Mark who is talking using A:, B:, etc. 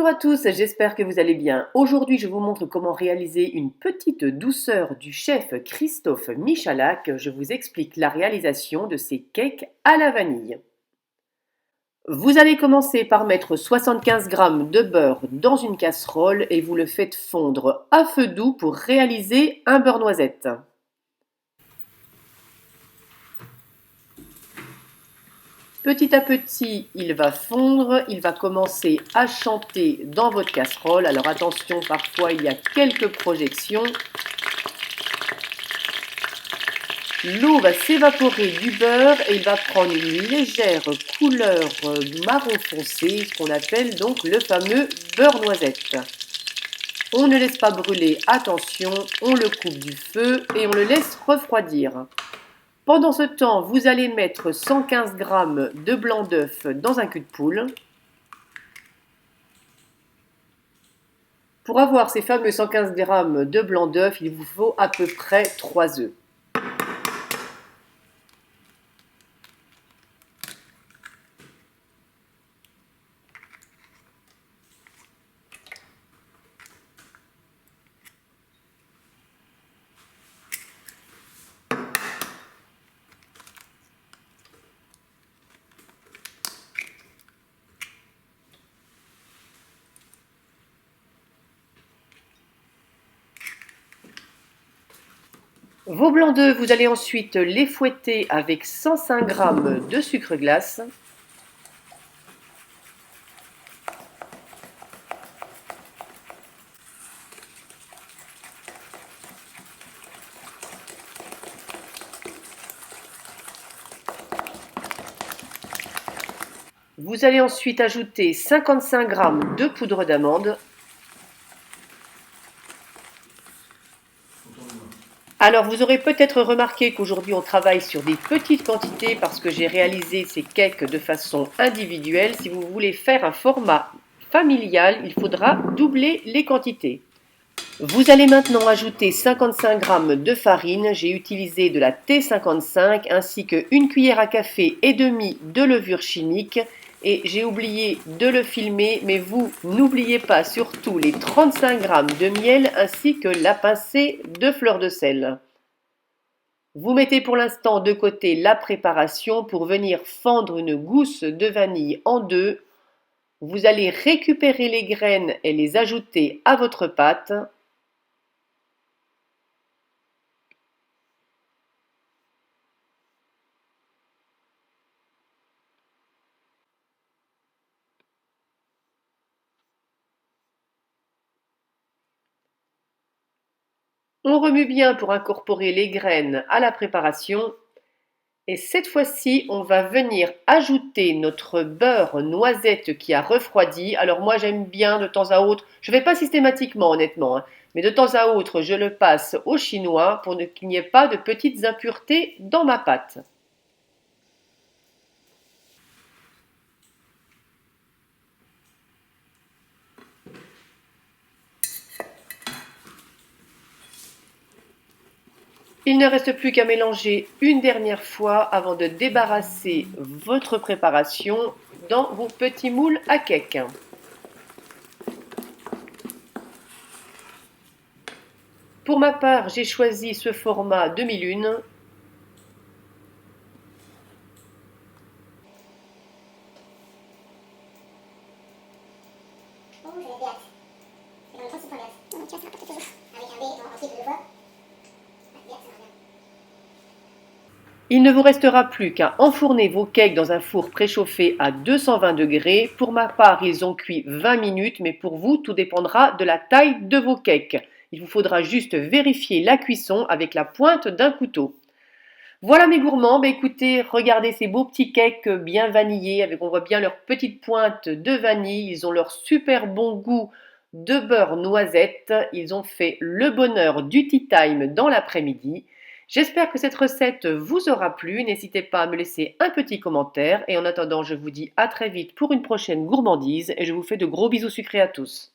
A: Bonjour à tous, j'espère que vous allez bien. Aujourd'hui, je vous montre comment réaliser une petite douceur du chef Christophe Michalak. Je vous explique la réalisation de ces cakes à la vanille. Vous allez commencer par mettre 75 g de beurre dans une casserole et vous le faites fondre à feu doux pour réaliser un beurre noisette. Petit à petit, il va fondre, il va commencer à chanter dans votre casserole. Alors attention, parfois il y a quelques projections. L'eau va s'évaporer du beurre et il va prendre une légère couleur marron foncé, ce qu'on appelle donc le fameux beurre noisette. On ne laisse pas brûler, attention, on le coupe du feu et on le laisse refroidir. Pendant ce temps, vous allez mettre 115 g de blanc d'œuf dans un cul de poule. Pour avoir ces fameux 115 g de blanc d'œuf, il vous faut à peu près 3 œufs. Vos blancs d'œufs, vous allez ensuite les fouetter avec 105 g de sucre glace. Vous allez ensuite ajouter 55 g de poudre d'amande. Alors vous aurez peut-être remarqué qu'aujourd'hui on travaille sur des petites quantités parce que j'ai réalisé ces cakes de façon individuelle. Si vous voulez faire un format familial, il faudra doubler les quantités. Vous allez maintenant ajouter 55 g de farine. J'ai utilisé de la T55 ainsi que 1 cuillère à café et demie de levure chimique. Et j'ai oublié de le filmer, mais vous n'oubliez pas surtout les 35 g de miel ainsi que la pincée de fleur de sel. Vous mettez pour l'instant de côté la préparation pour venir fendre une gousse de vanille en deux. Vous allez récupérer les graines et les ajouter à votre pâte. On remue bien pour incorporer les graines à la préparation. Et cette fois-ci, on va venir ajouter notre beurre noisette qui a refroidi. Alors moi, j'aime bien de temps à autre, je ne fais pas systématiquement honnêtement, mais de temps à autre, je le passe au chinois pour qu'il n'y ait pas de petites impuretés dans ma pâte. Il ne reste plus qu'à mélanger une dernière fois avant de débarrasser votre préparation dans vos petits moules à cake. Pour ma part, j'ai choisi ce format demi-lune. Il ne vous restera plus qu'à enfourner vos cakes dans un four préchauffé à 220 degrés. Pour ma part, ils ont cuit 20 minutes, mais pour vous, tout dépendra de la taille de vos cakes. Il vous faudra juste vérifier la cuisson avec la pointe d'un couteau. Voilà mes gourmands, écoutez, regardez ces beaux petits cakes bien vanillés, on voit bien leur petite pointe de vanille, ils ont leur super bon goût de beurre noisette, ils ont fait le bonheur du tea time dans l'après-midi. J'espère que cette recette vous aura plu, n'hésitez pas à me laisser un petit commentaire et en attendant je vous dis à très vite pour une prochaine gourmandise et je vous fais de gros bisous sucrés à tous.